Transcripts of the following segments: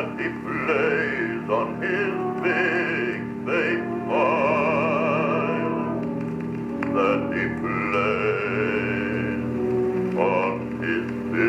that he plays on his big bass viol, that he plays on his big bass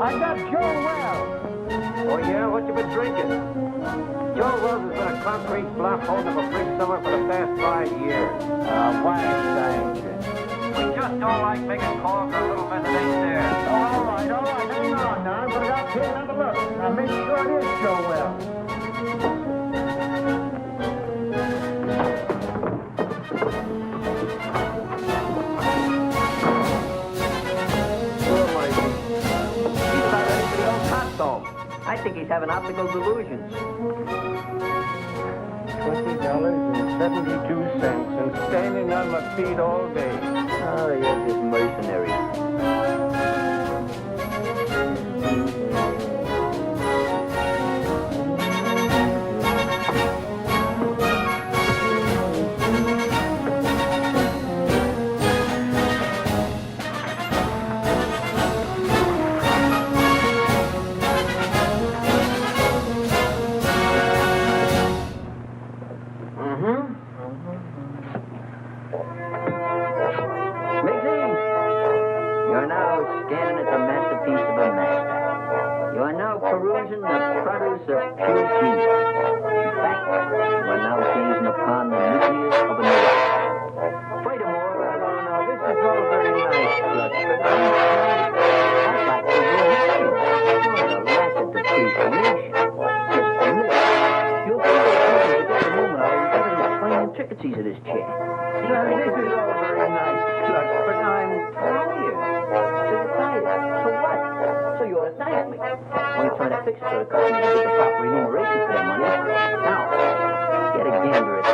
I got Joe Wells. Oh, yeah? What you been drinking? Joe Wells has been a concrete block holding up a brick somewhere for the past 5 years. Why ain't you? We just don't like making calls on a little man that ain't there. All right. Hang on now. I'm going to out here and have a look. Now make sure it is Joe Wells. I think he's having optical delusions. $20.72 and standing on my feet all day. Oh, you're just mercenary. Perusing the produce of pure genius. In fact, you are now gazing upon the nucleus of a Noir. Furthermore, no, this is all very nice, Clutch, but I'd like to know what a lack of appreciation. Just a minute. You'll feel comfortable at the moment I'll endeavor to explain the intricacies of this chair. Now, this is all very nice, Clutch, but I'm tired. So you're tired. So what? So you ought to thank me. Only trying to fix it so the customer can get the proper remuneration for their money. Now, get a gander at this.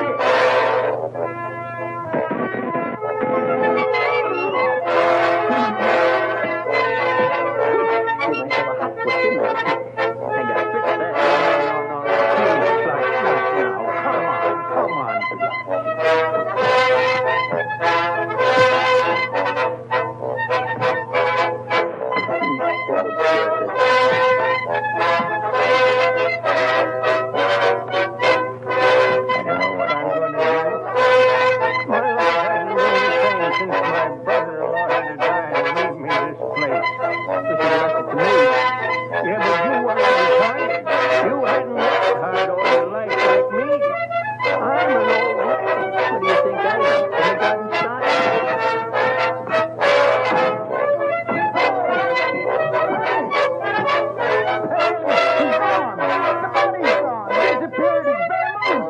Give myself a hot Yeah, but you weren't retired. You hadn't worked hard all your life like me. I'm an old man. What do you think I am? Kindergarten style? He's gone. The money's gone. Disappeared as bare moon.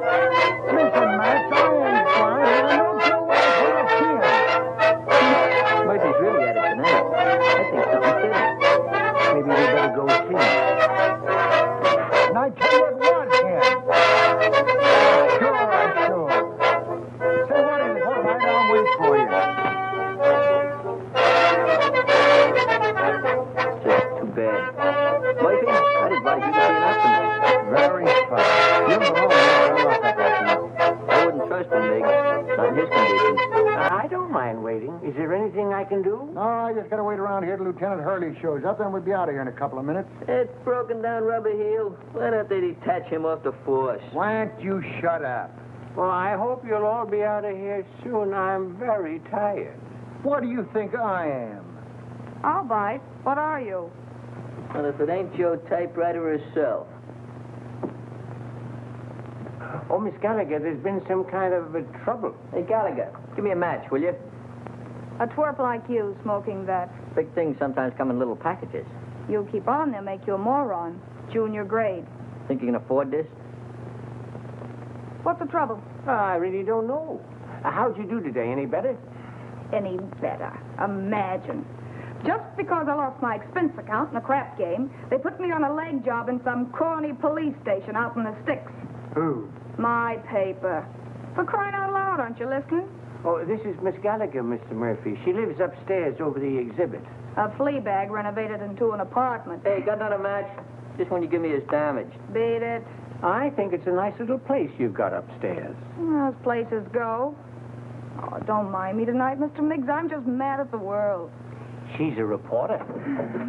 Listen, Max, I ain't flying. I know Joe Wells when I see him. Murphy's really at it tonight. I think something's finished. Maybe we better go see him. And I tell you what, Ken. Sure, I sure. Say what is it? What right I'll wait for you. Just too bad. Murphy, I'd advise you to be an optimist. Very fine. You're the only one to lock up that I wouldn't trust him, Mig. Not in his condition. I don't mind waiting. Is there anything I can do? No, I just gotta wait around here till Lieutenant Hurley shows up, then we'll be out of here in a couple of minutes. It's broken down rubber heel. Why don't they detach him off the force? Why don't you shut up? Well, I hope you'll all be out of here soon. I'm very tired. What do you think I am? I'll bite. What are you? Well, if it ain't Joe Typewriter herself. Oh, Miss Gallagher, there's been some kind of trouble. Hey, Gallagher, give me a match, will you? A twerp like you smoking that. Big things sometimes come in little packages. You keep on, they'll make you a moron. Junior grade. Think you can afford this? What's the trouble? I really don't know. How'd you do today? Any better? Any better. Imagine. Just because I lost my expense account in a crap game, they put me on a leg job in some corny police station out in the sticks. Who? My paper. For crying out loud, aren't you listening? Oh, this is Miss Gallagher, Mr. Murphy. She lives upstairs over the exhibit. A flea bag renovated into an apartment. Hey, got another match? This one you give me is damaged. Beat it. I think it's a nice little place you've got upstairs. As places go. Oh, don't mind me tonight, Mr. Miggs. I'm just mad at the world. She's a reporter.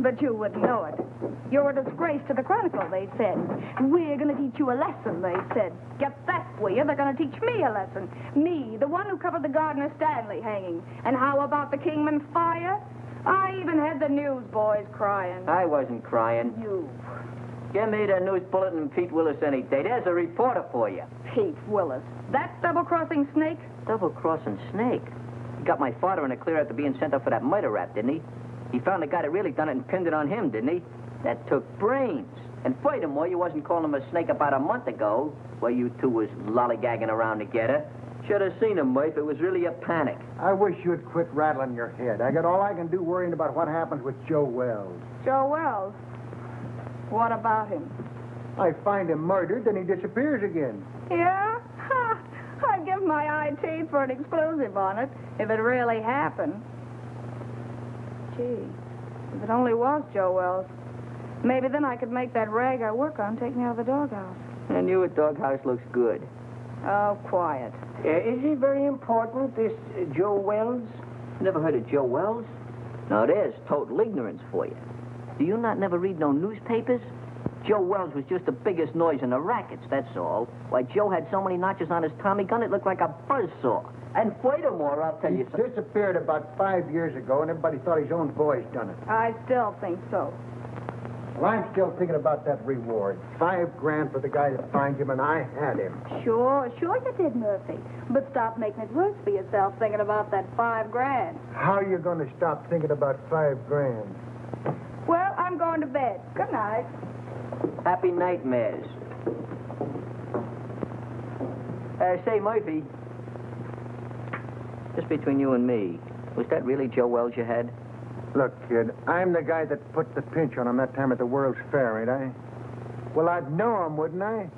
But you wouldn't know it. You're a disgrace to the Chronicle, they said. We're going to teach you a lesson, they said. Get that, will you? They're going to teach me a lesson. Me, the one who covered the Gardner Stanley hanging. And how about the Kingman fire? I even had the newsboys crying. I wasn't crying. You, Give me the news bulletin and Pete Willis any day. There's a reporter for you. Pete Willis. That double-crossing snake? Double-crossing snake. He got my father in a clear after being sent up for that murder rap, didn't he? He found the guy that really done it and pinned it on him, didn't he? That took brains. And furthermore, you wasn't calling him a snake about a month ago, while you two was lollygagging around together. Should have seen him, Murph. It was really a panic. I wish you'd quit rattling your head. I got all I can do worrying about what happens with Joe Wells. Joe Wells. What about him? I find him murdered, then he disappears again. Yeah? Ha! I'd give my eye teeth for an explosive on it, if it really happened. Gee, if it only was Joe Wells. Maybe then I could make that rag I work on take me out of the doghouse. I knew a doghouse looks good. Oh, quiet. Is he very important, this Joe Wells? Never heard of Joe Wells? Now, there's total ignorance for you. Do you not never read no newspapers? Joe Wells was just the biggest noise in the rackets, that's all. Why, Joe had so many notches on his Tommy gun, it looked like a buzzsaw. And furthermore, I'll tell He you something. disappeared about 5 years ago, and everybody thought his own boys done it. I still think so. Well, I'm still thinking about that reward. $5,000 for the guy that finds him, and I had him. Sure you did, Murphy. But stop making it worse for yourself thinking about that $5,000. How are you going to stop thinking about $5,000? Well, I'm going to bed. Good night. Happy nightmares. Say, Murphy. Just between you and me, was that really Joe Wells you had? Look, kid, I'm the guy that put the pinch on him that time at the World's Fair, ain't I? Well, I'd know him, wouldn't I?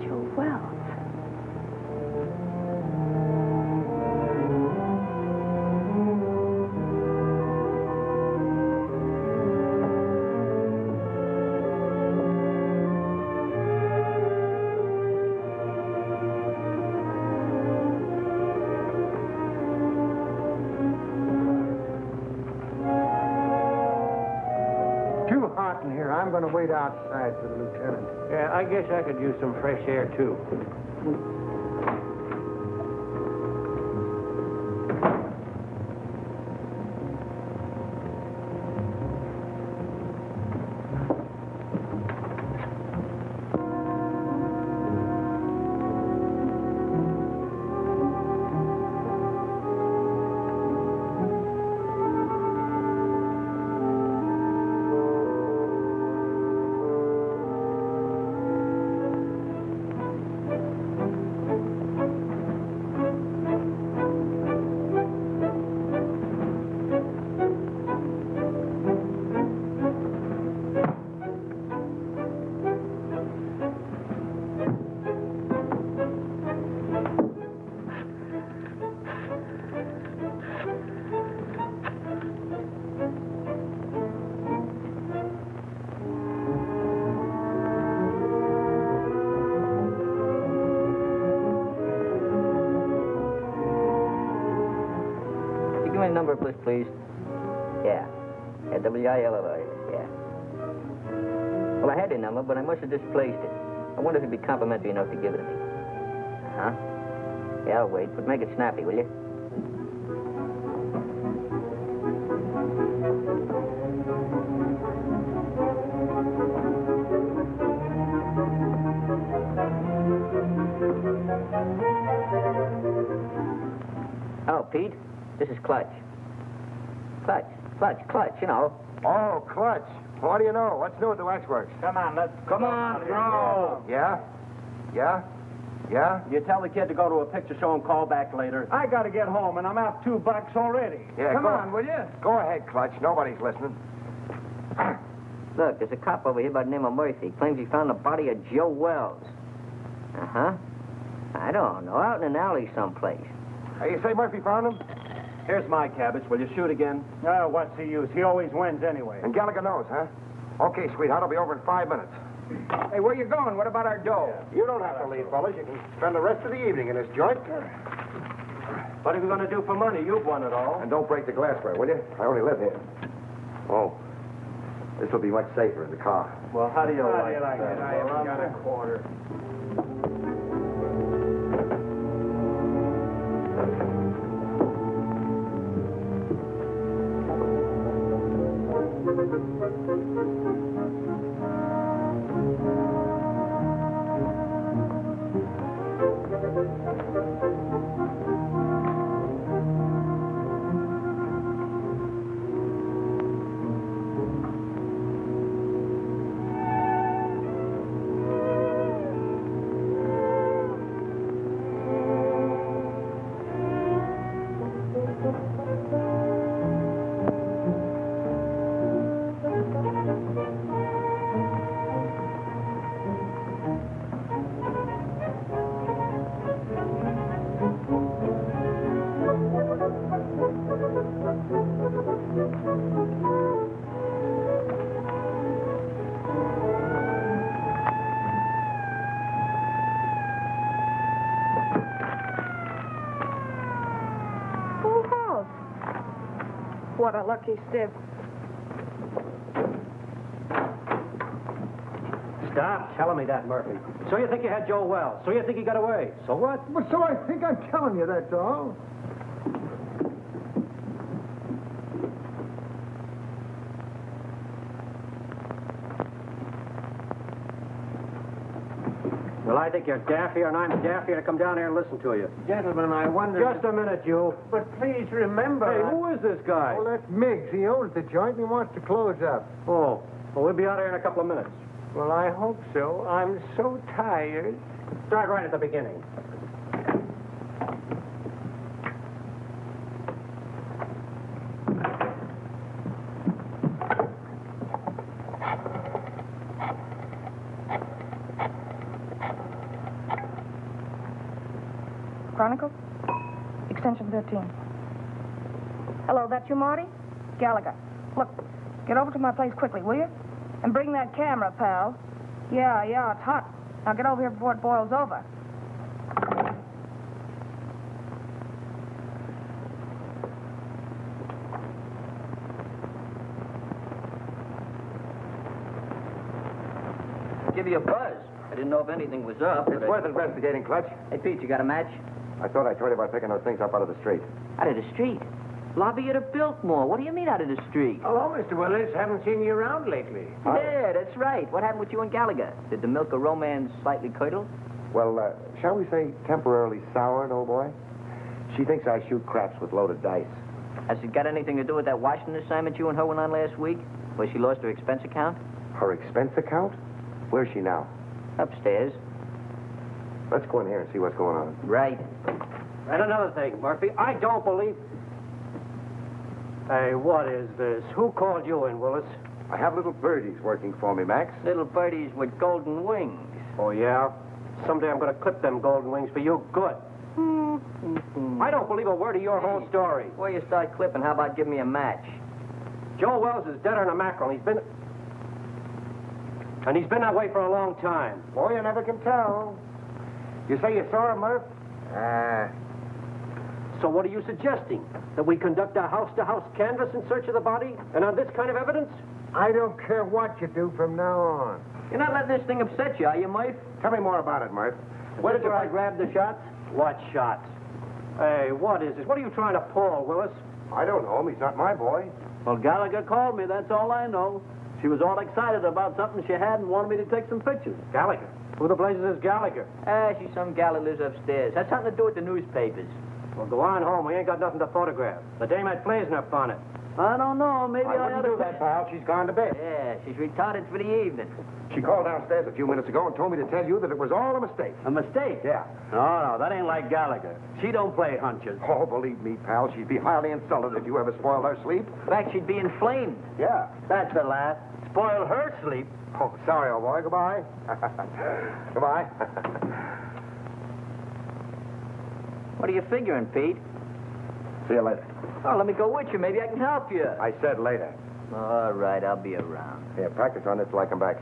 Joe Wells. hot in here. I'm going to wait outside for the lieutenant. Yeah, I guess I could use some fresh air, too. Give me a number of this, please. Yeah. Yeah, W-I-L-L-I. Yeah. Well, I had your number, but I must have displaced it. I wonder if you'd be complimentary enough to give it to me. Huh? Yeah, I'll wait, but make it snappy, will you? Oh, Pete, this is Clutch. Clutch, you know. Oh, Clutch. What do you know? What's new at the waxworks? Come on, let's... Come on, throw. Yeah? Yeah? Yeah? You tell the kid to go to a picture show and call back later. I gotta get home, and I'm out $2 already. Yeah, Come go on, will you? Go ahead, Clutch. Nobody's listening. Look, there's a cop over here by the name of Murphy. Claims he found the body of Joe Wells. Uh-huh. I don't know, out in an alley someplace. Hey, you say Murphy found him? Here's my cabbage. Will you shoot again? Oh, what's the use? He always wins anyway. And Gallagher knows, huh? Okay, sweetheart, I'll be over in 5 minutes. Hey, where you going? What about our dough? You don't have to leave, fellas. You can spend the rest of the evening in this joint. What are we going to do for money? You've won it all. And don't break the glassware, will you? I only live here. Oh. This will be much safer in the car. Well, how do you like it? I haven't got a quarter. What a lucky stiff. Stop telling me that, Murphy. So you think you had Joe Wells? So you think he got away? So what? Well, so I think I'm telling you, that's all. Well, I think you're daffier, and I'm daffier to come down here and listen to you. Gentlemen, I wonder... Just a minute, you. But please remember... Hey, who is this guy? Well, that's Miggs. He owns the joint and he wants to close up. Oh, well, we'll be out here in a couple of minutes. Well, I hope so. I'm so tired. Start right at the beginning. Chronicle? Extension 13. Hello, that you, Marty? Gallagher. Look, get over to my place quickly, will you? And bring that camera, pal. Yeah, it's hot. Now get over here before it boils over. to give you a buzz. I didn't know if anything was up. It's worth investigating, Clutch. Hey, Pete, you got a match? I thought I told you about picking those things up out of the street. Out of the street? Lobby at a Biltmore. What do you mean out of the street? Hello, Mr. Willis. Haven't seen you around lately. Yeah, that's right. What happened with you and Gallagher? Did the milk of romance slightly curdle? Well, shall we say temporarily soured, old boy? She thinks I shoot craps with loaded dice. Has it got anything to do with that Washington assignment you and her went on last week? Where she lost her expense account? Her expense account? Where's she now? Upstairs. Let's go in here and see what's going on. Right. And another thing, Murphy, I don't believe... Hey, what is this? Who called you in, Willis? I have little birdies working for me, Max. Little birdies with golden wings. Oh, yeah? Someday I'm going to clip them golden wings for you good. I don't believe a word of your whole story. Before you start clipping, how about giving me a match? Joe Wells is deader than a mackerel. He's been that way for a long time. Boy, you never can tell. You say you saw her, Murph? So what are you suggesting? That we conduct a house-to-house canvass in search of the body? And on this kind of evidence? I don't care what you do from now on. You're not letting this thing upset you, are you, Murph? Tell me more about it, Murph. Where did I grab the shots? What shots? Hey, what is this? What are you trying to pull, Willis? I don't know him. He's not my boy. Well, Gallagher called me, that's all I know. She was all excited about something she had and wanted me to take some pictures. Gallagher? Who the blazes is Gallagher? She's some gal that lives upstairs. Has something to do with the newspapers. Well, go on home. We ain't got nothing to photograph. The dame had blazing up on it. I don't know, maybe I I wouldn't ought do to... that, pal. She's gone to bed. Yeah, she's retarded for the evening. She called downstairs a few minutes ago and told me to tell you that it was all a mistake. A mistake? Yeah. No, that ain't like Gallagher. She don't play hunches. Oh, believe me, pal, she'd be highly insulted if you ever spoiled her sleep. In fact, she'd be inflamed. Yeah. That's the laugh. Spoil her sleep. Oh, sorry, old boy. Goodbye. Goodbye. What are you figuring, Pete? See you later. Oh, let me go with you. Maybe I can help you. I said later. All right, I'll be around. Here, practice on this till I come back.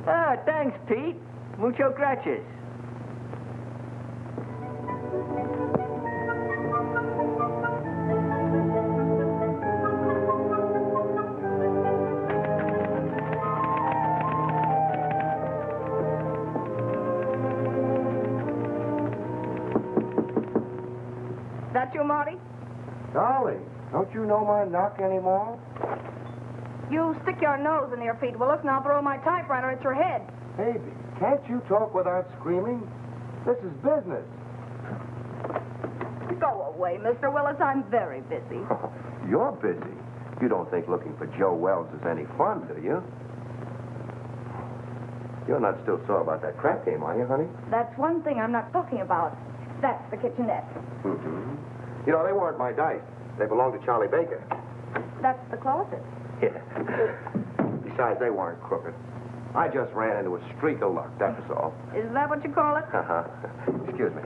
Ah, thanks, Pete. Mucho gracias. That you, Marty? Dolly, don't you know my knock anymore? You stick your nose in your feet, Willis, and I'll throw my typewriter at your head. Baby, can't you talk without screaming? This is business. Go away, Mr. Willis. I'm very busy. You're busy. You don't think looking for Joe Wells is any fun, do you? You're not still sore about that crap game, are you, honey? That's one thing I'm not talking about. That's the kitchenette. Mm-hmm. You know, they weren't my dice. They belonged to Charlie Baker. That's the closet. Yeah. Besides, they weren't crooked. I just ran into a streak of luck, that was all. Is that what you call it? Uh-huh. Excuse me.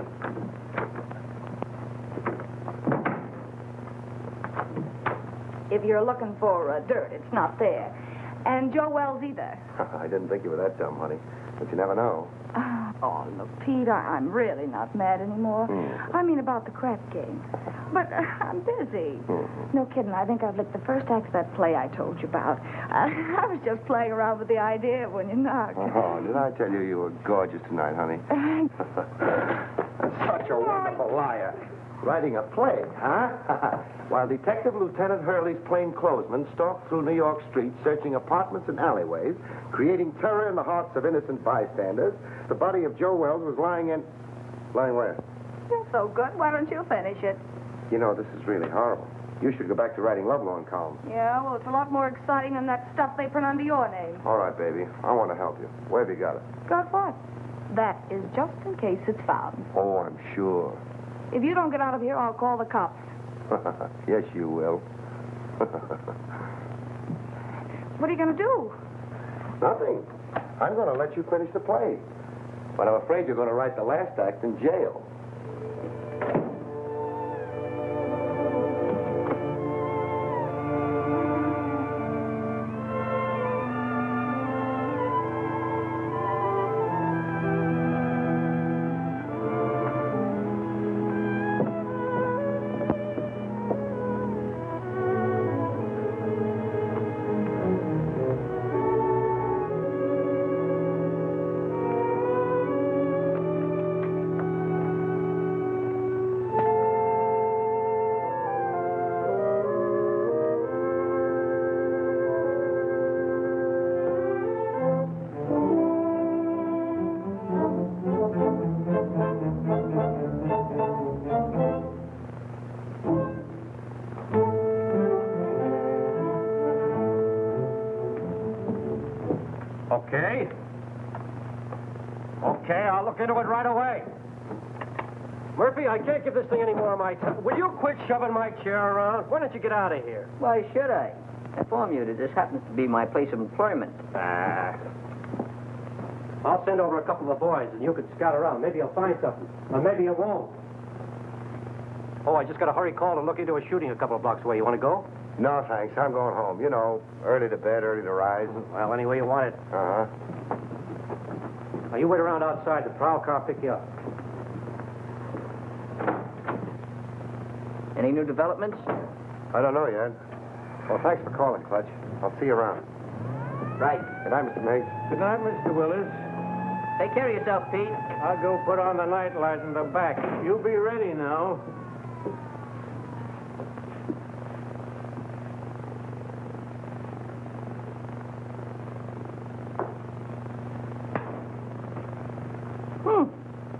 If you're looking for dirt, it's not there. And Joe Wells either. I didn't think you were that dumb, honey. But you never know. Oh, look, Pete, I'm really not mad anymore. I mean about the crap game. But I'm busy. No kidding. I think I've licked the first act of that play I told you about. I was just playing around with the idea when you knocked. Oh, did I tell you you were gorgeous tonight, honey? Such a wonderful liar. Writing a play, huh? While Detective Lieutenant Hurley's plainclothesmen stalked through New York streets, searching apartments and alleyways, creating terror in the hearts of innocent bystanders, the body of Joe Wells was lying in... Lying where? You're so good. Why don't you finish it? You know, this is really horrible. You should go back to writing lovelorn columns. Yeah, well, it's a lot more exciting than that stuff they print under your name. All right, baby. I want to help you. Where have you got it? Got what? That is just in case it's found. Oh, I'm sure. If you don't get out of here, I'll call the cops. Yes, you will. What are you going to do? Nothing. I'm going to let you finish the play. But I'm afraid you're going to write the last act in jail. Okay. Okay, I'll look into it right away. Murphy, I can't give this thing any more of my time. Will you quit shoving my chair around? Why don't you get out of here? Why should I? I inform you that this happens to be my place of employment. I'll send over a couple of boys, and you can scout around. Maybe you'll find something. Or maybe you won't. Oh, I just got a hurry call to look into a shooting a couple of blocks away. You want to go? No, thanks. I'm going home. You know, early to bed, early to rise. Well, any way you want it. Uh-huh. Now, you wait around outside. The prowl car will pick you up. Any new developments? I don't know yet. Well, thanks for calling, Clutch. I'll see you around. Right. Good night, Mr. Miggs. Good night, Mr. Willis. Take care of yourself, Pete. I'll go put on the night light in the back. You be ready now.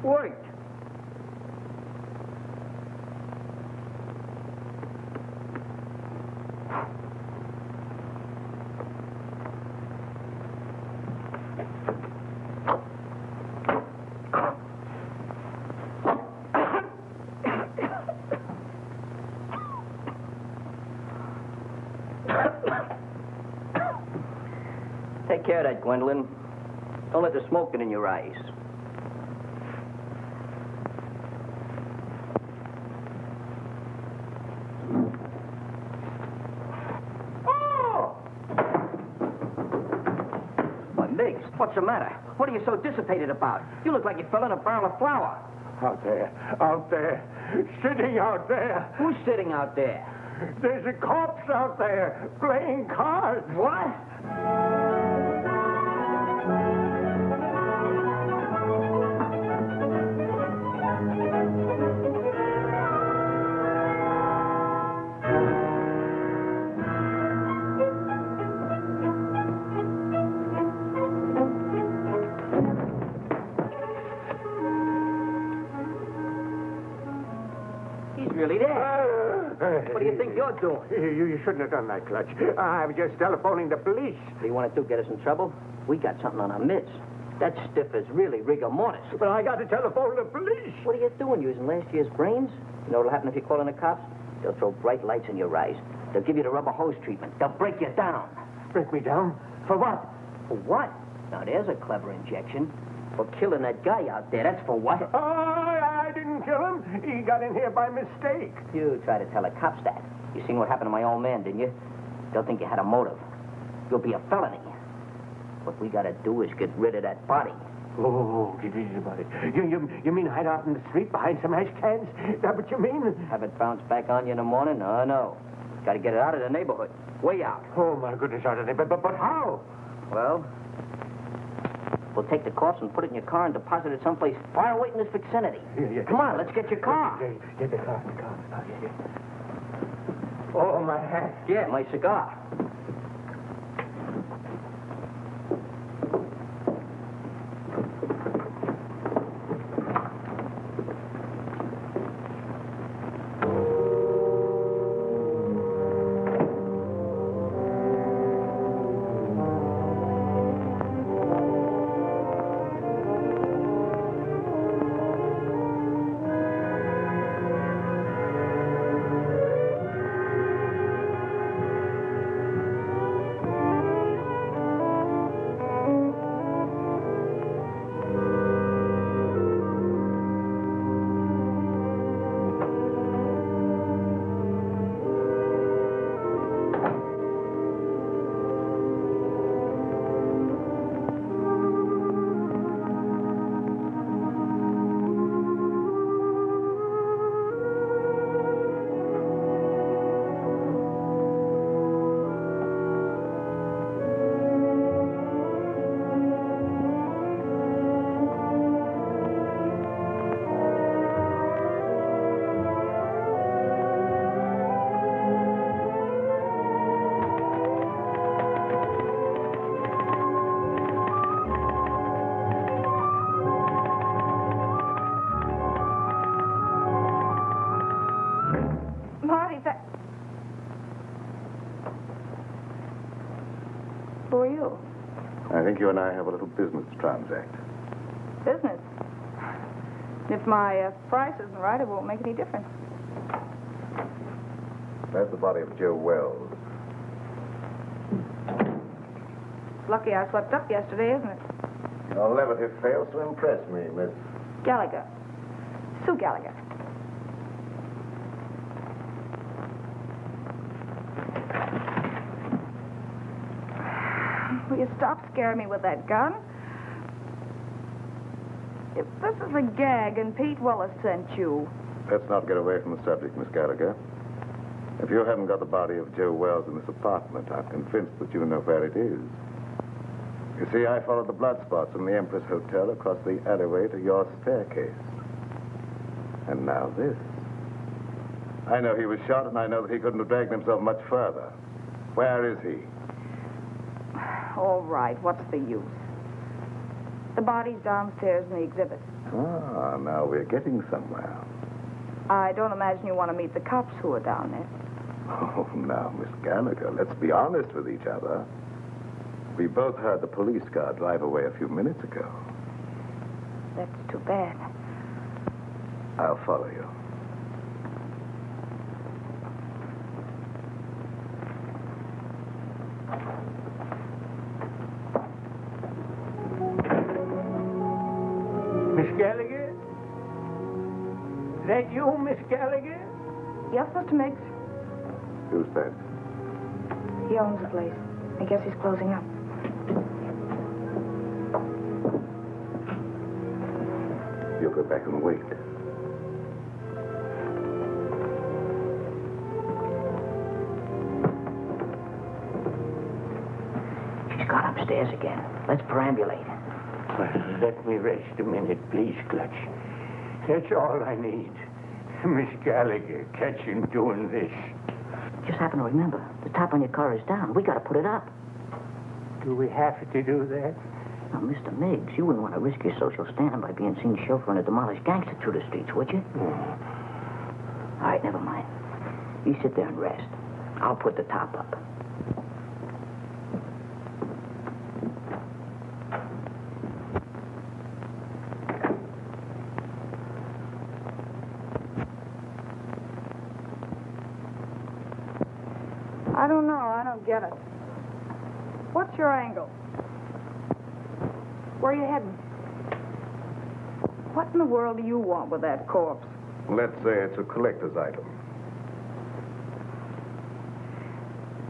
Worked. Take care of that, Gwendolyn. Don't let the smoke get in your eyes. What's the matter? What are you so dissipated about? You look like you fell in a barrel of flour. Out there, sitting out there. Who's sitting out there? There's a corpse out there playing cards. What? Really there. What do you think you're doing? You shouldn't have done that, Clutch. I'm just telephoning the police. What do you want to do, get us in trouble? We got something on our midst. That stiff is really rigor mortis. But I got to telephone the police. What are you doing, using last year's brains? You know what'll happen if you call in the cops? They'll throw bright lights in your eyes. They'll give you the rubber hose treatment. They'll break you down. Break me down? For what? For what? Now, there's a clever injection. For killing that guy out there. That's for what? Oh, I didn't kill him. He got in here by mistake. You try to tell the cops that. You seen what happened to my old man, didn't you? They'll think you had a motive. You'll be a felony. What we gotta do is get rid of that body. Oh, get easy about it. You mean hide out in the street behind some ash cans? Is that what you mean? Have it bounce back on you in the morning? Oh, no. Gotta get it out of the neighborhood. Way out. Oh, my goodness, out of there. But how? Well, we'll take the corpse and put it in your car and deposit it someplace far away in this vicinity. Yeah. Come on, let's get your car. Yeah, the car. Oh, yeah. Oh, my hat. Yeah, my cigar. I think you and I have a little business to transact. Business. If my price isn't right, it won't make any difference. That's the body of Joe Wells. Lucky I slept up yesterday, isn't it? Your levity fails to impress me, Miss. Gallagher. Sue Gallagher. Will you stop scaring me with that gun? If this is a gag and Pete Willis sent you... Let's not get away from the subject, Miss Gallagher. If you haven't got the body of Joe Wells in this apartment, I'm convinced that you know where it is. You see, I followed the blood spots from the Empress Hotel across the alleyway to your staircase. And now this. I know he was shot, and I know that he couldn't have dragged himself much further. Where is he? All right, what's the use? The body's downstairs in the exhibit. Ah, now we're getting somewhere. I don't imagine you want to meet the cops who are down there. Oh, now, Miss Gallagher, let's be honest with each other. We both heard the police car drive away a few minutes ago. That's too bad. I'll follow you. Miss Gallagher? Is that you, Miss Gallagher? Yes, Mr. Miggs. Who's that? He owns the place. I guess he's closing up. You'll go back and wait. She's gone upstairs again. Let's perambulate. Well, let me rest a minute, please, Clutch. That's all I need. Miss Gallagher, catch him doing this. Just happen to remember, the top on your car is down. We got to put it up. Do we have to do that? Now, Mr. Miggs, you wouldn't want to risk your social standing by being seen chauffeuring a demolished gangster through the streets, would you? All right, never mind. You sit there and rest. I'll put the top up. I don't know. I don't get it. What's your angle? Where are you heading? What in the world do you want with that corpse? Let's say it's a collector's item.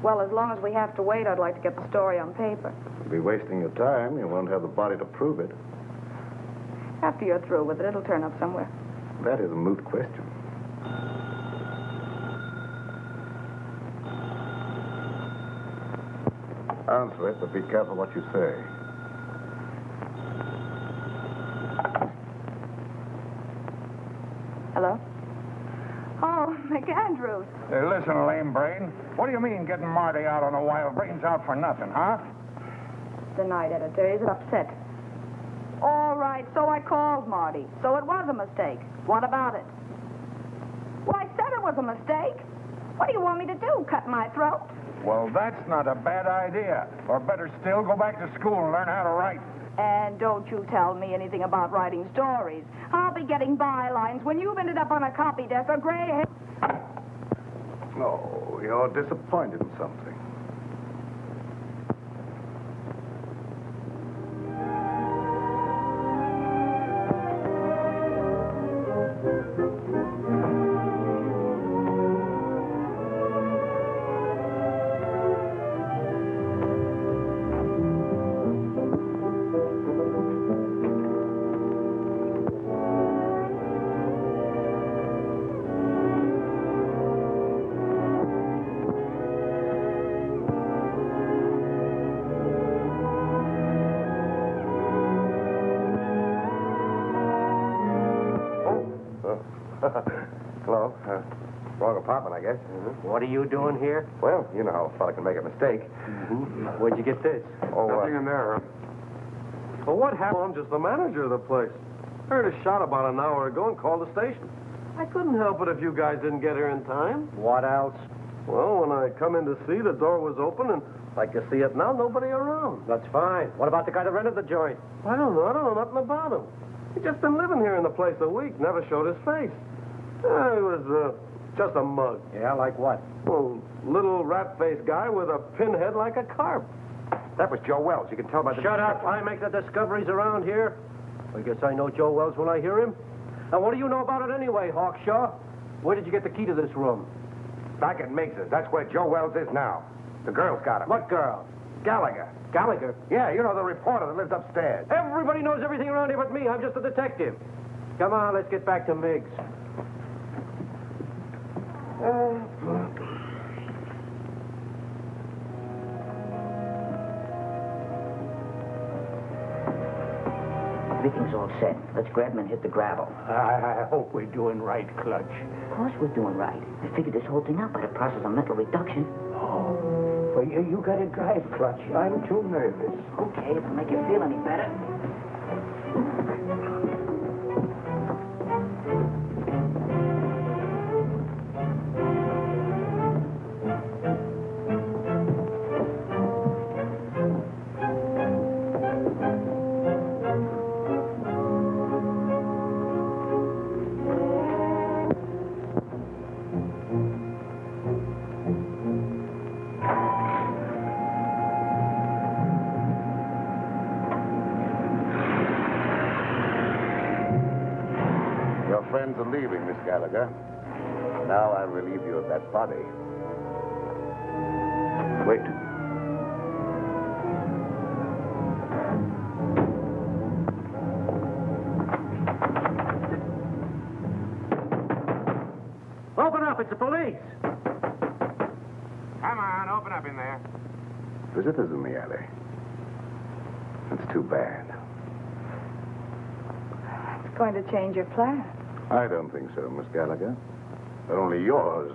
Well, as long as we have to wait, I'd like to get the story on paper. You'll be wasting your time. You won't have the body to prove it. After you're through with it, it'll turn up somewhere. That is a moot question. Answer it, but be careful what you say. Hello? Oh, McAndrews. Hey, listen, lame brain. What do you mean getting Marty out on a wild brains out for nothing, huh? The night editor is upset. All right, so I called Marty. So it was a mistake. What about it? Well, I said it was a mistake. What do you want me to do, cut my throat? Well, that's not a bad idea. Or better still, go back to school and learn how to write. And don't you tell me anything about writing stories. I'll be getting bylines when you've ended up on a copy desk or gray hair. Oh, you're disappointed in something. Hello. Wrong apartment, I guess. What are you doing here? Well, you know how a fella can make a mistake. Where'd you get this? Nothing in there, huh? Well, what happened? I'm just the manager of the place. Heard a shot about an hour ago and called the station. I couldn't help it if you guys didn't get here in time. What else? Well, when I come in to see, the door was open, and like you see it now, nobody around. That's fine. What about the guy that rented the joint? I don't know nothing about him. He's just been living here in the place a week, never showed his face. He was just a mug. Yeah, like what? Well, little rat-faced guy with a pinhead like a carp. That was Joe Wells. You can tell by the... Shut up. I make the discoveries around here. I guess I know Joe Wells when I hear him. Now, what do you know about it anyway, Hawkshaw? Where did you get the key to this room? Back at Miggs's. That's where Joe Wells is now. The girl's got him. What girl? Gallagher. Gallagher? Yeah, you know, the reporter that lives upstairs. Everybody knows everything around here but me. I'm just a detective. Come on, let's get back to Miggs. Everything's all set. Let's grab him and hit the gravel. I hope we're doing right, Clutch. Of course we're doing right. I figured this whole thing out by the process of mental reduction. Oh, well, you gotta drive, Clutch. I'm too nervous. Okay, if it'll make you feel any better. Your friends are leaving, Miss Gallagher. Now I'll relieve you of that body. Wait. Open up. It's the police. Come on, open up in there. Visitors in the alley. That's too bad. It's going to change your plan. I don't think so, Miss Gallagher. They're only yours.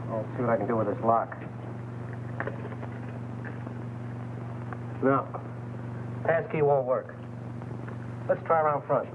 I'll see what I can do with this lock. No. Passkey won't work. Let's try around front.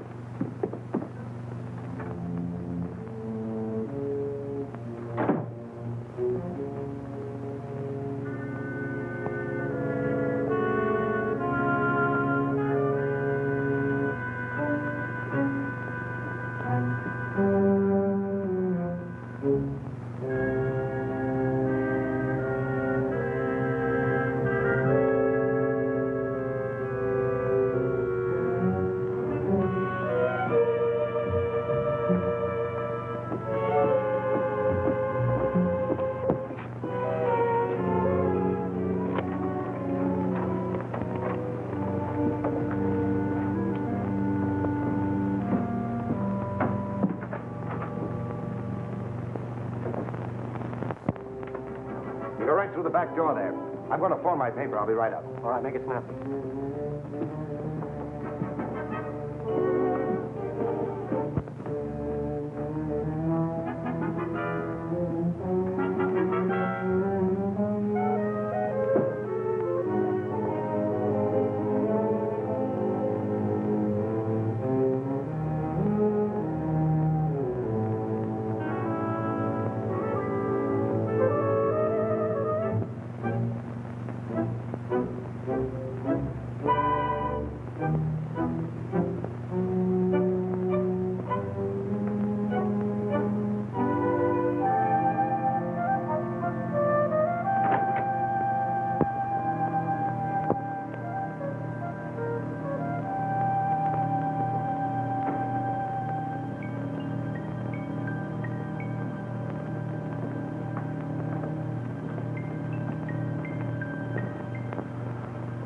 Go right through the back door there. I'm going to phone my paper. I'll be right up. All right, make it snappy.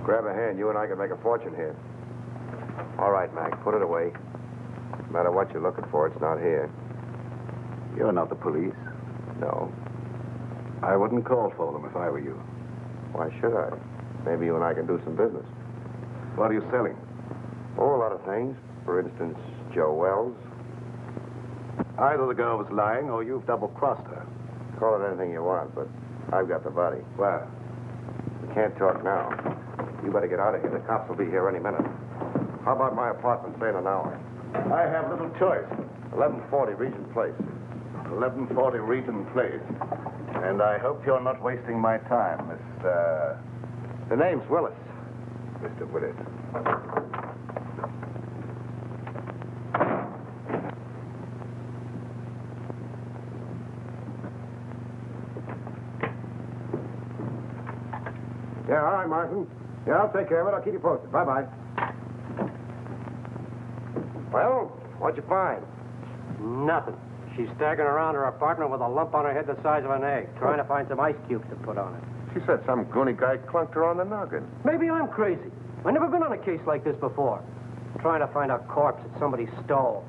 Grab a hand. You and I can make a fortune here. All right, Mac. Put it away. No matter what you're looking for, it's not here. You're not the police. No. I wouldn't call for them if I were you. Why should I? Maybe you and I can do some business. What are you selling? Oh, a lot of things. For instance, Joe Wells. Either the girl was lying or you've double-crossed her. Call it anything you want, but I've got the body. Well, we can't talk now. You better get out of here. The cops will be here any minute. How about my apartment, say in an hour? I have little choice. 1140 Regent Place. 1140 Regent Place. And I hope you're not wasting my time, Mr. The name's Willis. Mr. Willis. Yeah, all right, Martin. Yeah, I'll take care of it. I'll keep you posted. Bye-bye. Well, what'd you find? Nothing. She's staggering around her apartment with a lump on her head the size of an egg, trying to find some ice cubes to put on it. She said some goony guy clunked her on the noggin. Maybe I'm crazy. I've never been on a case like this before. Trying to find a corpse that somebody stole.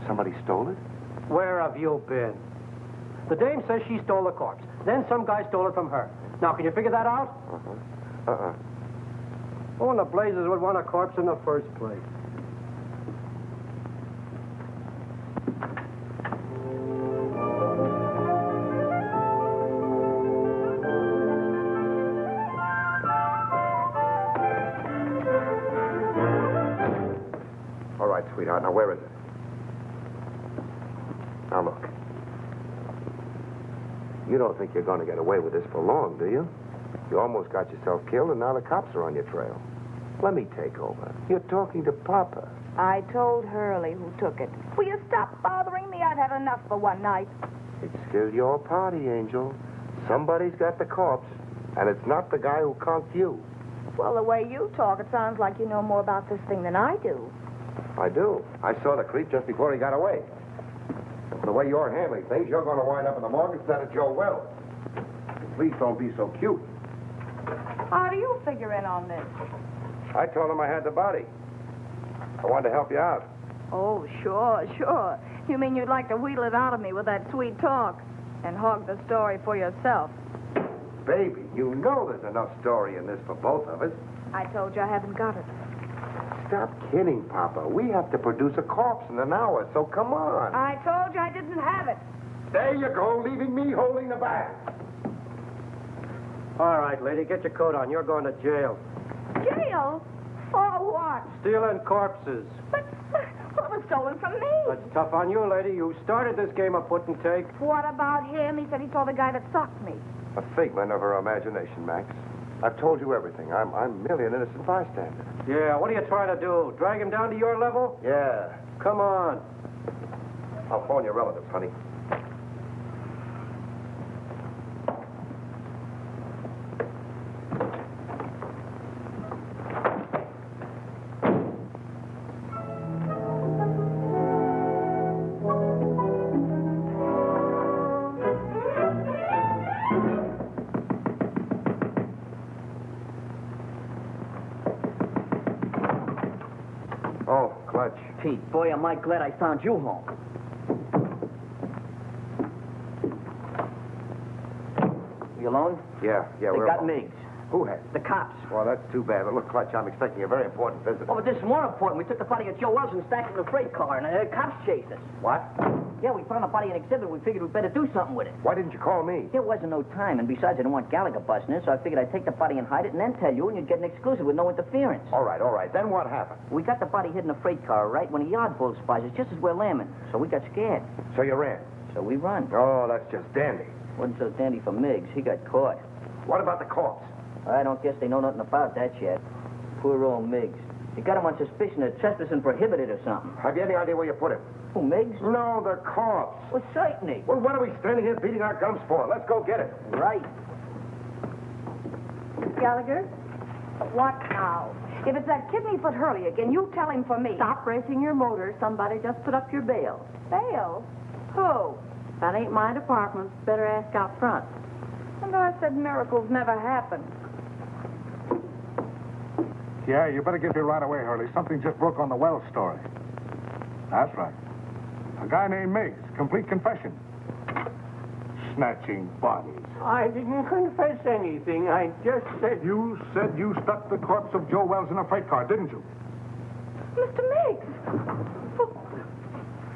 Somebody stole it? Where have you been? The dame says she stole the corpse. Then some guy stole it from her. Now, can you figure that out? Who in the blazes would want a corpse in the first place? All right, sweetheart. Now, where is it? Now, look. You don't think you're going to get away with this for long, do you? You almost got yourself killed, and now the cops are on your trail. Let me take over. You're talking to Papa. I told Hurley who took it. Will you stop bothering me? I've had enough for one night. It's still your party, Angel. Somebody's got the corpse, and it's not the guy who conked you. Well, the way you talk, it sounds like you know more about this thing than I do. I do. I saw the creep just before he got away. And the way you're handling things, you're going to wind up in the morgue instead of Joe Wells. Please don't be so cute. How do you figure in on this? I told him I had the body. I wanted to help you out. Oh, sure. You mean you'd like to wheedle it out of me with that sweet talk and hog the story for yourself? Baby, you know there's enough story in this for both of us. I told you I haven't got it. Stop kidding, Papa. We have to produce a corpse in an hour, so come on. I told you I didn't have it. There you go, leaving me holding the bag. All right, lady, get your coat on. You're going to jail. Jail? For what? Stealing corpses. But what was stolen from me? That's tough on you, lady. You started this game of put and take. What about him? He said he saw the guy that socked me. A figment of her imagination, Max. I've told you everything. I'm merely an innocent bystander. Yeah, what are you trying to do? Drag him down to your level? Yeah. Come on. I'll phone your relatives, honey. Oh, Clutch. Pete, boy, am I glad I found you home. You alone? Yeah, They we're got alone. Miggs. Who has? The cops. Well, that's too bad. But look, Clutch, I'm expecting a very important visit. Oh, but this is more important. We took the body of Joe Wells and stacked it in a freight car, and the cops chased us. What? Yeah, we found the body in exhibit. We figured we'd better do something with it. Why didn't you call me? There wasn't no time, and besides, I didn't want Gallagher busting in, so I figured I'd take the body and hide it and then tell you, and you'd get an exclusive with no interference. All right. Then what happened? We got the body hid in a freight car, right, when a yard bull spies us just as we're lambing. So we got scared. So you ran? So we run. Oh, that's just dandy. Wasn't so dandy for Miggs. He got caught. What about the corpse? I don't guess they know nothing about that yet. Poor old Miggs. You got him on suspicion of trespassing prohibited or something. Have you any idea where you put him? Who, Miggs? No, the corpse. Well, certainly. Well, what are we standing here beating our gums for? Let's go get it. Right. Gallagher? What now? If it's that kidney-foot Hurley again, you tell him for me. Stop racing your motor. Somebody just put up your bail. Bail? Who? That ain't my department. Better ask out front. And I said miracles never happen. Yeah, you better get here right away, Hurley. Something just broke on the Wells story. That's right. A guy named Miggs. Complete confession. Snatching bodies. I didn't confess anything. I just said... You said you stuck the corpse of Joe Wells in a freight car, didn't you? Mr. Miggs!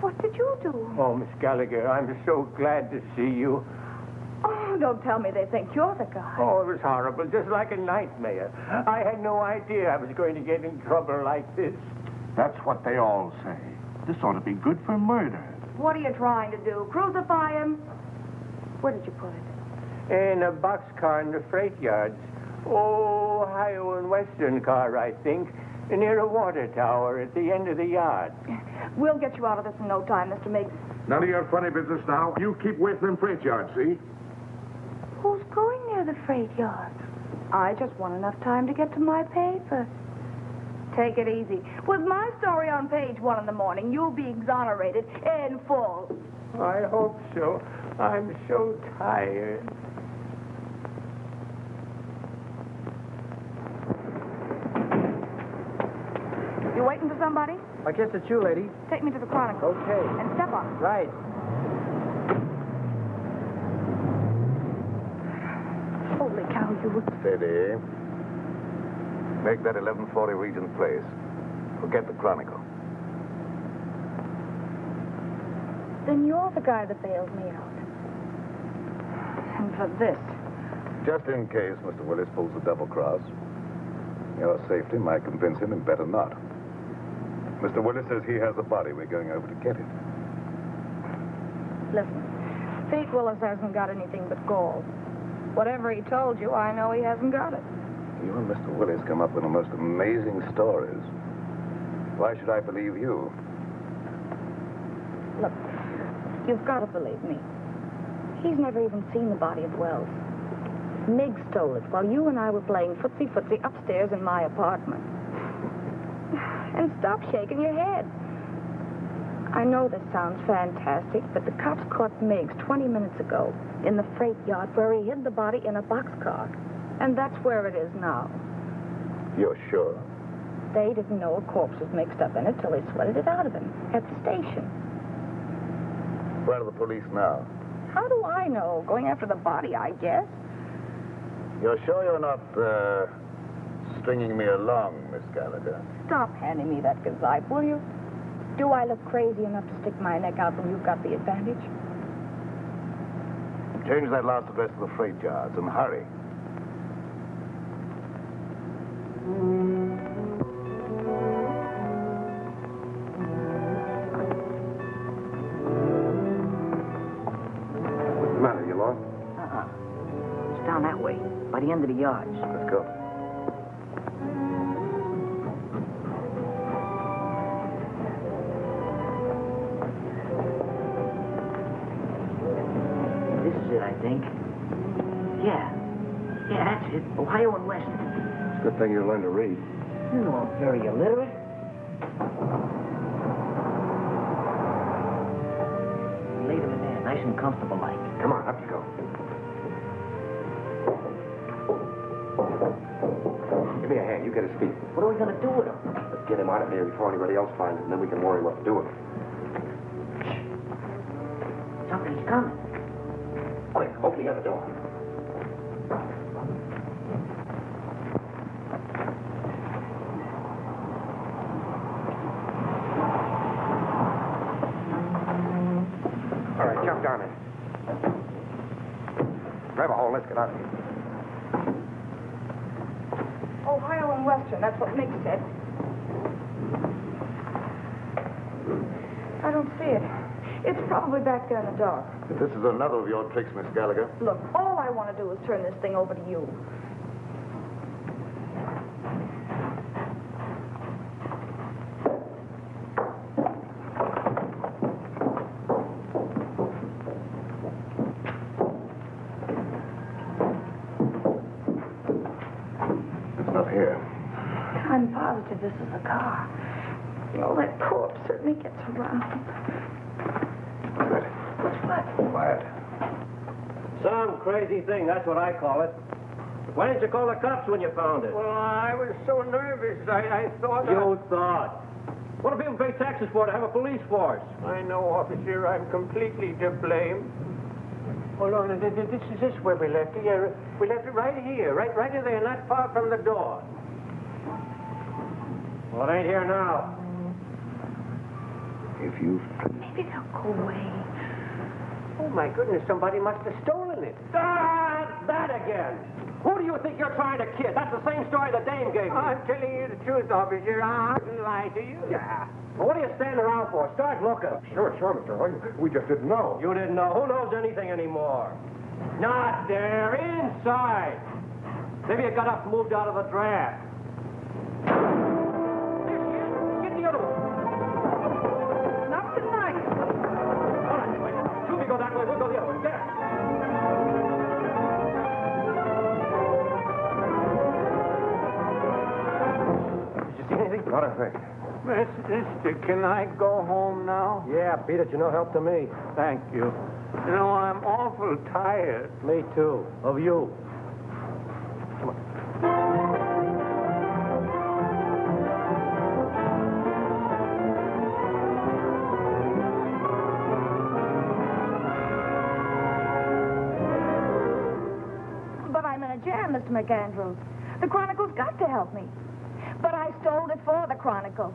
What did you do? Oh, Miss Gallagher, I'm so glad to see you. Oh, Oh, don't tell me they think you're the guy. Oh, it was horrible, just like a nightmare. I had no idea I was going to get in trouble like this. That's what they all say. This ought to be good for murder. What are you trying to do? Crucify him? Where did you put it? In a boxcar in the freight yards. Oh, Ohio and Western car, I think. Near a water tower at the end of the yard. We'll get you out of this in no time, Mr. Miggs. None of your funny business now. You keep away from them freight yards, see? Who's going near the freight yard? I just want enough time to get to my paper. Take it easy. With my story on page 1 in the morning, you'll be exonerated in full. I hope so. I'm so tired. You waiting for somebody? I guess it's you, lady. Take me to the Chronicle. Okay. And step on it. Right. Holy cow, you... Steady. Make that 1140 Regent Place. Forget the Chronicle. Then you're the guy that bailed me out. And for this. Just in case Mr. Willis pulls a double cross, your safety might convince him and better not. Mr. Willis says he has a body. We're going over to get it. Listen, Pete Willis hasn't got anything but gall. Whatever he told you, I know he hasn't got it. You and Mr. Willis come up with the most amazing stories. Why should I believe you? Look, you've got to believe me. He's never even seen the body of Wells. Mig stole it while you and I were playing footsie-footsie upstairs in my apartment. And stop shaking your head. I know this sounds fantastic, but the cops caught Miggs 20 minutes ago in the freight yard where he hid the body in a boxcar. And that's where it is now. You're sure? They didn't know a corpse was mixed up in it till they sweated it out of him at the station. Where are the police now? How do I know? Going after the body, I guess. You're sure you're not, stringing me along, Miss Gallagher? Stop handing me that gazipe, will you? Do I look crazy enough to stick my neck out when you've got the advantage? Change that last address to the freight yards and hurry. What's the matter? You lost? It's down that way, by the end of the yards. Let's go. This is it, I think. Yeah, that's it. Ohio and Western. It's a good thing you learned to read. You know I'm very illiterate. Leave him in there, nice and comfortable like. Come on, up you go. Give me a hand. You get his feet. What are we going to do with him? Let's get him out of here before anybody else finds it, and then we can worry what to do with him. Something's coming. Quick, open the other door. All right, jump down in. Grab a hole. Let's get out of here. Ohio and Western, that's what Mick said. I don't see it. It's probably back there in the dark. This is another of your tricks, Miss Gallagher. Look, all I want to do is turn this thing over to you. It's not here. I'm positive this is the car. Oh, that corpse certainly gets around. Good. What's what? Quiet. Some crazy thing, that's what I call it. Why didn't you call the cops when you found it? Well, I was so nervous. I thought... You thought. What do people pay taxes for to have a police force? I know, officer. I'm completely to blame. Hold on. This is where we left it. Yeah, we left it right here. Right in there, not far from the door. Well, it ain't here now. If you... Maybe they'll go away. Oh, my goodness, somebody must have stolen it. Ah, that again. Who do you think you're trying to kid? That's the same story the dame gave me. I'm telling you the truth, officer. I wouldn't lie to you. Yeah. Well, what are you standing around for? Start looking. Sure, Mr. Hurley. We just didn't know. You didn't know. Who knows anything anymore? Not there. Inside. Maybe it got up and moved out of the draft. Get the other one. Not tonight. All right, wait. Two of you go that way. We'll go the other way. There. Did you see anything? Not a thing. Mister, can I go home now? Yeah, beat it. You're no help to me. Thank you. You know, I'm awful tired. Me too. Of you. But I'm in a jam, Mr. McAndrews. The Chronicle's got to help me. But I stole it for the Chronicle.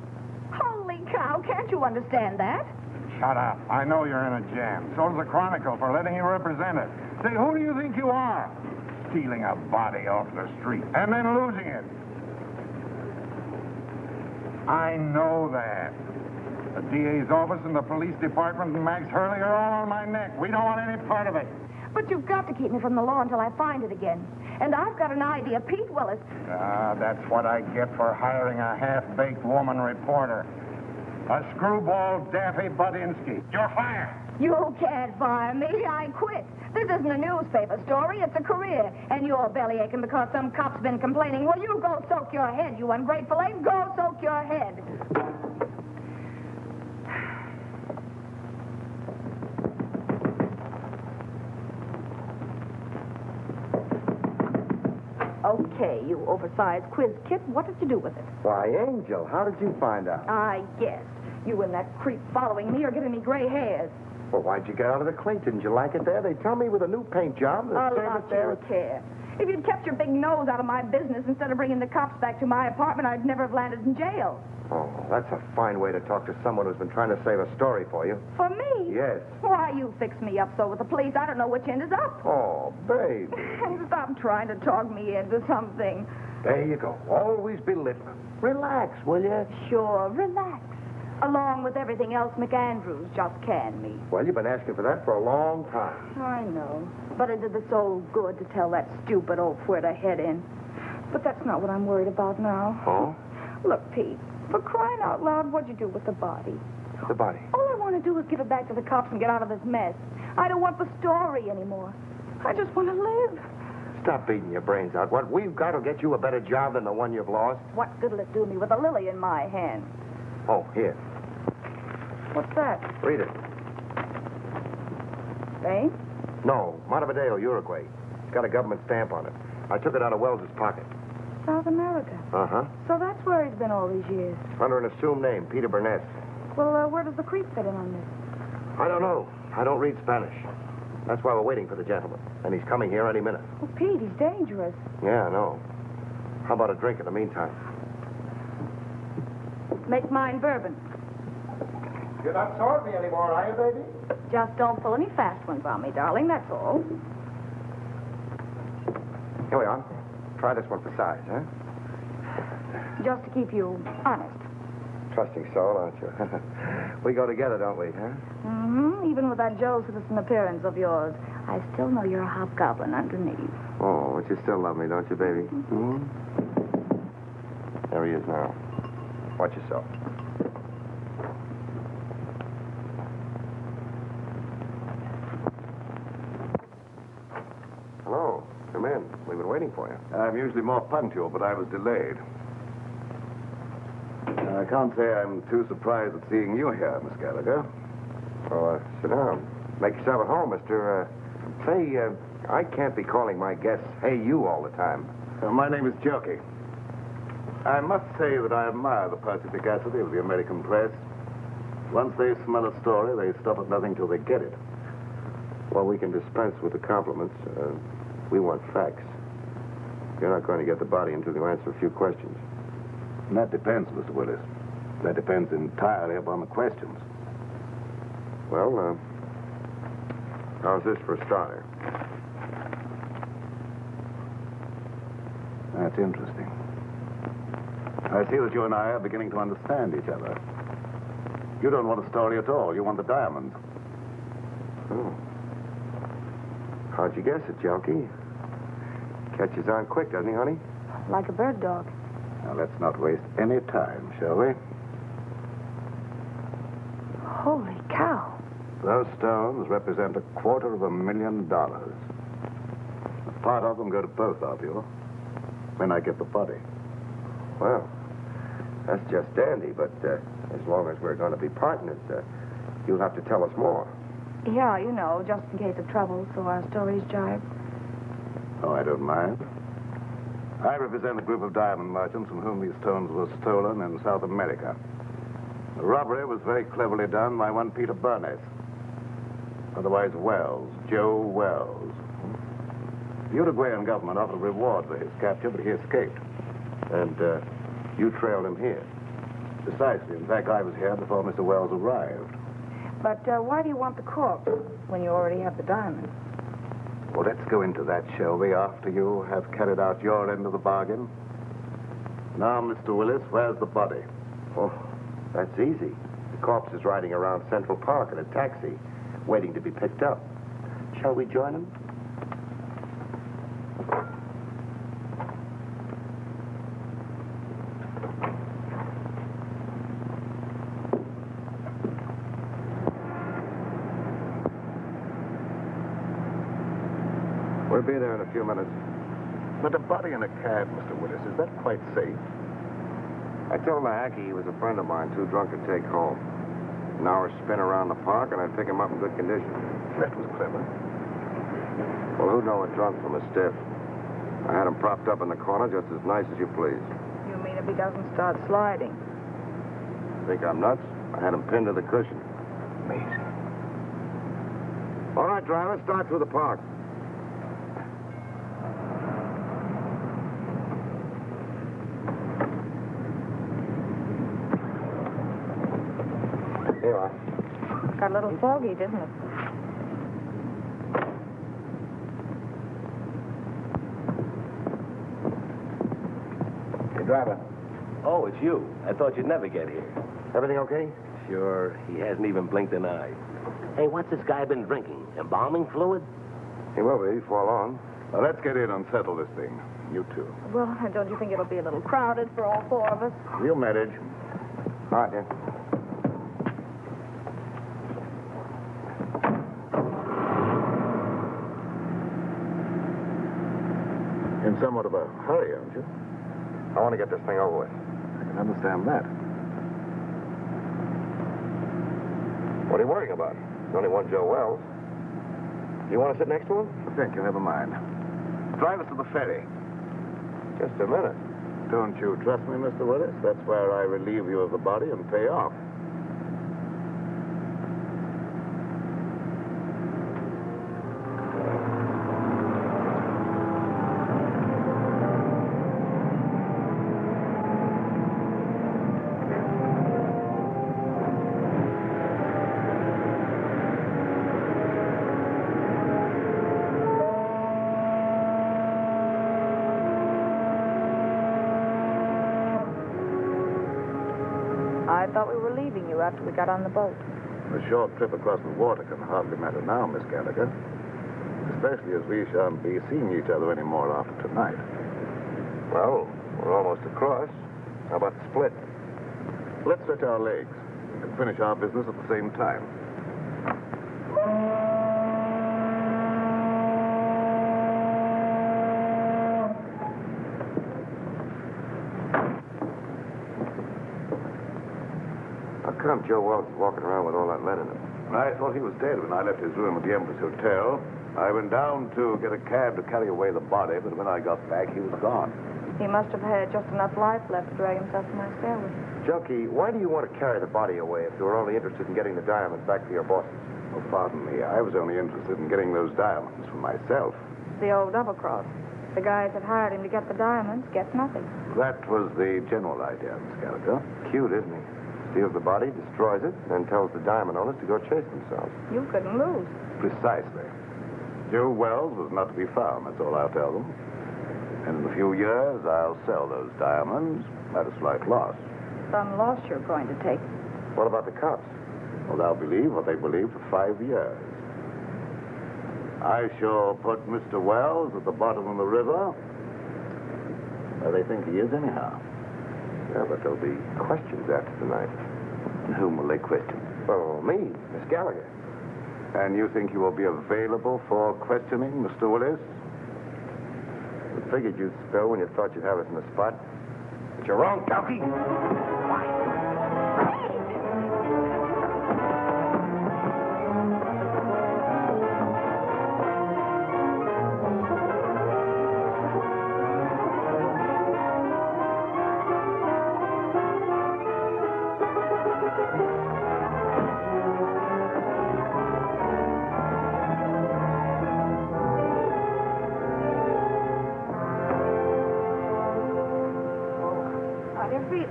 Holy cow, can't you understand that? Shut up. I know you're in a jam. So does the Chronicle for letting you represent it. Say, who do you think you are? Stealing a body off the street and then losing it. I know that. The DA's office and the police department and Max Hurley are all on my neck. We don't want any part of it. But you've got to keep me from the law until I find it again. And I've got an idea. Pete Willis. That's what I get for hiring a half-baked woman reporter. A screwball Daffy Budinsky. You're fired. You can't fire me. I quit. This isn't a newspaper story. It's a career. And you're bellyaching because some cop's been complaining. Well, you go soak your head, you ungrateful ape. Go soak your head. Okay, you oversized quiz kit. What did you do with it? Why, Angel, how did you find out? I guess. You and that creep following me are giving me gray hairs. Well, why'd you get out of the clink? Didn't you like it there? They tell me with a new paint job. A lot you care. If you'd kept your big nose out of my business instead of bringing the cops back to my apartment, I'd never have landed in jail. Oh, that's a fine way to talk to someone who's been trying to save a story for you. For me? Yes. Why, you fix me up so with the police, I don't know which end is up. Oh, baby. Stop trying to talk me into something. There you go. Always belittling. Relax, will you? Sure, relax. Along with everything else McAndrews just canned me. Well, you've been asking for that for a long time. I know. But it did the soul good to tell that stupid oaf where to head in. But that's not what I'm worried about now. Oh? Look, Pete, for crying out loud, what'd you do with the body? The body? All I want to do is give it back to the cops and get out of this mess. I don't want the story anymore. I just want to live. Stop beating your brains out. What we've got will get you a better job than the one you've lost. What good'll it do me with a lily in my hand? Oh, here. What's that? Read it. Spain? No, Montevideo, Uruguay. It's got a government stamp on it. I took it out of Wells's pocket. South America. Uh-huh. So that's where he's been all these years. Under an assumed name, Peter Burnett. Well, where does the creep fit in on this? I don't know. I don't read Spanish. That's why we're waiting for the gentleman. And he's coming here any minute. Well, Pete, he's dangerous. Yeah, I know. How about a drink in the meantime? Make mine bourbon. You're not sorry me anymore, are you, baby? Just don't pull any fast ones on me, darling, that's all. Here we are. Try this one for size, huh? Just to keep you honest. Trusting soul, aren't you? We go together, don't we, huh? Mm-hmm. Even with that Joe Citizen appearance of yours, I still know you're a hobgoblin underneath. Oh, but you still love me, don't you, baby? Mm-hmm. There he is now. Watch yourself. Hello. Come in. We've been waiting for you. I'm usually more punctual, but I was delayed. I can't say I'm too surprised at seeing you here, Miss Gallagher. Oh, sit down. Make yourself at home, mister. Say, I can't be calling my guests, hey, you, all the time. My name is Jerky. I must say that I admire the perspicacity of the American press. Once they smell a story, they stop at nothing till they get it. Well, we can dispense with the compliments. We want facts. You're not going to get the body until you answer a few questions. And that depends, Mr. Willis. That depends entirely upon the questions. Well, How's this for a starter? That's interesting. I see that you and I are beginning to understand each other. You don't want a story at all. You want the diamonds. Oh. How'd you guess it, Junkie? Catches on quick, doesn't he, honey? Like a bird dog. Now, let's not waste any time, shall we? Holy cow. Those stones represent $250,000. Part of them go to both of you when I get the body. Well, that's just dandy, but as long as we're going to be partners, you'll have to tell us more. Yeah, you know, just in case of trouble, so our stories jive. Oh, I don't mind. I represent a group of diamond merchants from whom these stones were stolen in South America. The robbery was very cleverly done by one Peter Bernays, otherwise Wells, Joe Wells. The Uruguayan government offered a reward for his capture, but he escaped. And you trailed him here. Precisely. In fact, I was here before Mr. Wells arrived. But why do you want the corpse when you already have the diamond? Well, let's go into that, shall we, after you have carried out your end of the bargain? Now, Mr. Willis, where's the body? Oh, that's easy. The corpse is riding around Central Park in a taxi, waiting to be picked up. Shall we join him? We'll be there in a few minutes. But a body in a cab, Mr. Willis, is that quite safe? I told the hacky he was a friend of mine, too drunk to take home. An hour's spin around the park, and I'd pick him up in good condition. That was clever. Well, who'd know a drunk from a stiff? I had him propped up in the corner just as nice as you please. You mean if he doesn't start sliding? Think I'm nuts? I had him pinned to the cushion. Amazing. All right, driver, start through the park. Here you are. Got a little foggy, didn't it? Hey, driver. Oh, it's you. I thought you'd never get here. Everything okay? Sure. He hasn't even blinked an eye. Hey, what's this guy been drinking? Embalming fluid? He will be before long. Now, let's get in and settle this thing. You two. Well, don't you think it'll be a little crowded for all four of us? You manage. All right, then. In somewhat of a hurry, aren't you? I want to get this thing over with. I can understand that. What are you worrying about? There's only one Joe Wells. You want to sit next to him? Thank you. Never mind. Drive us to the ferry. Just a minute. Don't you trust me, Mr. Willis? That's where I relieve you of the body and pay off. I thought we were leaving you after we got on the boat. A short trip across the water can hardly matter now, Miss Gallagher. Especially as we shan't be seeing each other anymore after tonight. Well, we're almost across. How about the split? Let's stretch our legs and finish our business at the same time. How come Joe Wells is walking around with all that lead in him? I thought he was dead when I left his room at the Empress Hotel. I went down to get a cab to carry away the body, but when I got back, he was gone. He must have had just enough life left to drag himself to my stairway. Junkie, why do you want to carry the body away if you were only interested in getting the diamonds back to your bosses? Oh, pardon me. I was only interested in getting those diamonds for myself. The old double-cross. The guys that hired him to get the diamonds get nothing. That was the general idea, Miss Gallagher. Cute, isn't he? Steals the body, destroys it, and tells the diamond owners to go chase themselves. You couldn't lose. Precisely. Joe Wells was not to be found, that's all I'll tell them. And in a few years, I'll sell those diamonds at a slight loss. Some loss you're going to take. What about the cops? Well, they'll believe what they believe for 5 years. I shall put Mr. Wells at the bottom of the river, where they think he is anyhow. Yeah, but there'll be questions after tonight. And whom will they question? Oh, me, Miss Gallagher. And you think you will be available for questioning, Mr. Willis? I figured you'd spill when you thought you'd have us in the spot. But you're wrong, Donkey.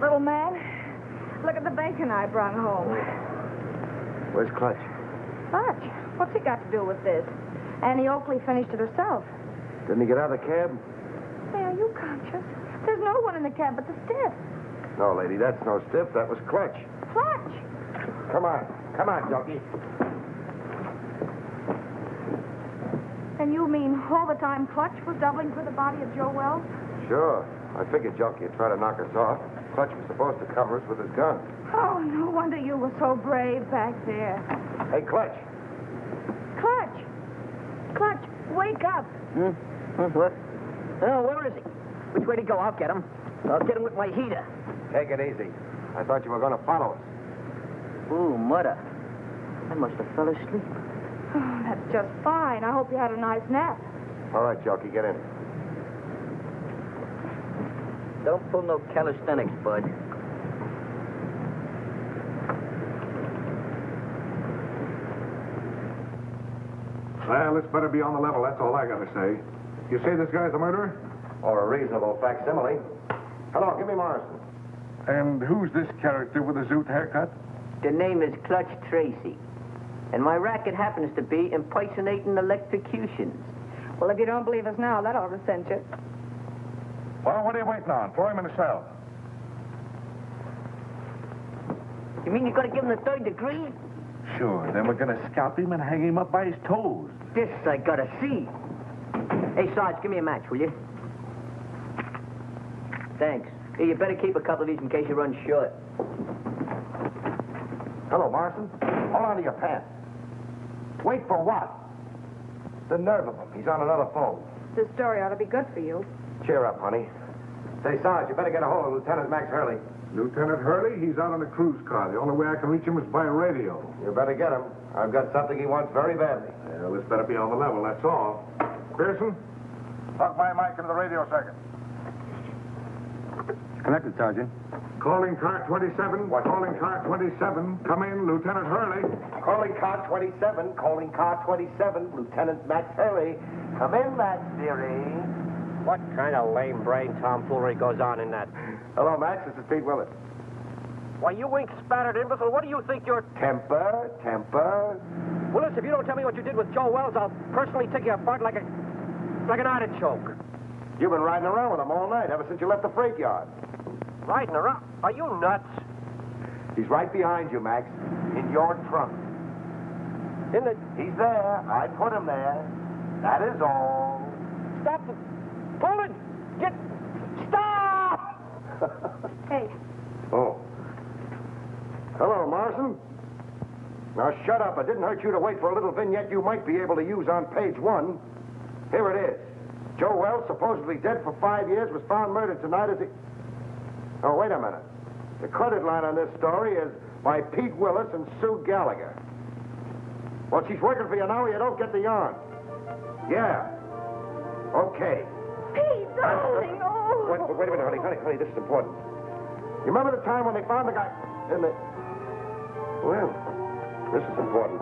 Little man, look at the bacon I brought home. Where's Clutch? Clutch? What's he got to do with this? Annie Oakley finished it herself. Didn't he get out of the cab? Hey, are you conscious? There's no one in the cab but the stiff. No, lady, that's no stiff. That was Clutch. Clutch? Come on. Come on, Donkey. And you mean all the time Clutch was doubling for the body of Joe Wells? Sure. I figured Junkie would try to knock us off. Clutch was supposed to cover us with his gun. Oh, no wonder you were so brave back there. Hey, Clutch. Clutch! Clutch, wake up. What? Oh, where is he? Which way to go? I'll get him. I'll get him with my heater. Take it easy. I thought you were going to follow us. Ooh, mother. I must have fell asleep. Oh, that's just fine. I hope you had a nice nap. All right, Junkie, get in. Don't pull no calisthenics, bud. Well, this better be on the level, that's all I gotta say. You say this guy's the murderer? Or a reasonable facsimile. Hello, give me Morrison. And who's this character with the zoot haircut? The name is Clutch Tracy. And my racket happens to be impersonating electrocutions. Well, if you don't believe us now, that ought to cinch it. Well, what are you waiting on? Throw him in the cell. You mean you're going to give him the 3rd degree? Sure, then we're gonna scalp him and hang him up by his toes. This I gotta see. Hey, Sarge, give me a match, will you? Thanks. Hey, you better keep a couple of these in case you run short. Hello, Morrison. Hold on to your pants. Wait for what? The nerve of him. He's on another phone. This story ought to be good for you. Cheer up, honey. Say, Sarge, you better get a hold of Lieutenant Max Hurley. Lieutenant Hurley, he's out on a cruise car. The only way I can reach him is by radio. You better get him. I've got something he wants very badly. Well, this better be on the level, that's all. Pearson, plug my mic into the radio second. Connected, Sergeant. Calling car 27. Calling car 27. Come in, Lieutenant Hurley. Calling car 27. Calling car 27. Lieutenant Max Hurley. Come in, Max, dearie. What kind of lame-brain tomfoolery goes on in that? Hello, Max. This is Pete Willett. Why, you ink-spattered imbecile, what do you think you're... Temper. Willis, if you don't tell me what you did with Joe Wells, I'll personally take you apart like an artichoke. You've been riding around with him all night, ever since you left the freight yard. Riding around? Are you nuts? He's right behind you, Max. In your trunk. In the... He's there. I put him there. That is all. Stop it. Pull it. Stop! Hey. Oh. Hello, Morrison. Now, shut up. It didn't hurt you to wait for a little vignette you might be able to use on page 1. Here it is. Joe Wells, supposedly dead for 5 years, was found murdered tonight as he... Oh, wait a minute. The credit line on this story is by Pete Willis and Sue Gallagher. Well, she's working for you now or you don't get the yarn. Yeah. Okay. Pete, darling, oh. Wait a minute, honey, this is important. You remember the time when they found the guy in the... Well, this is important.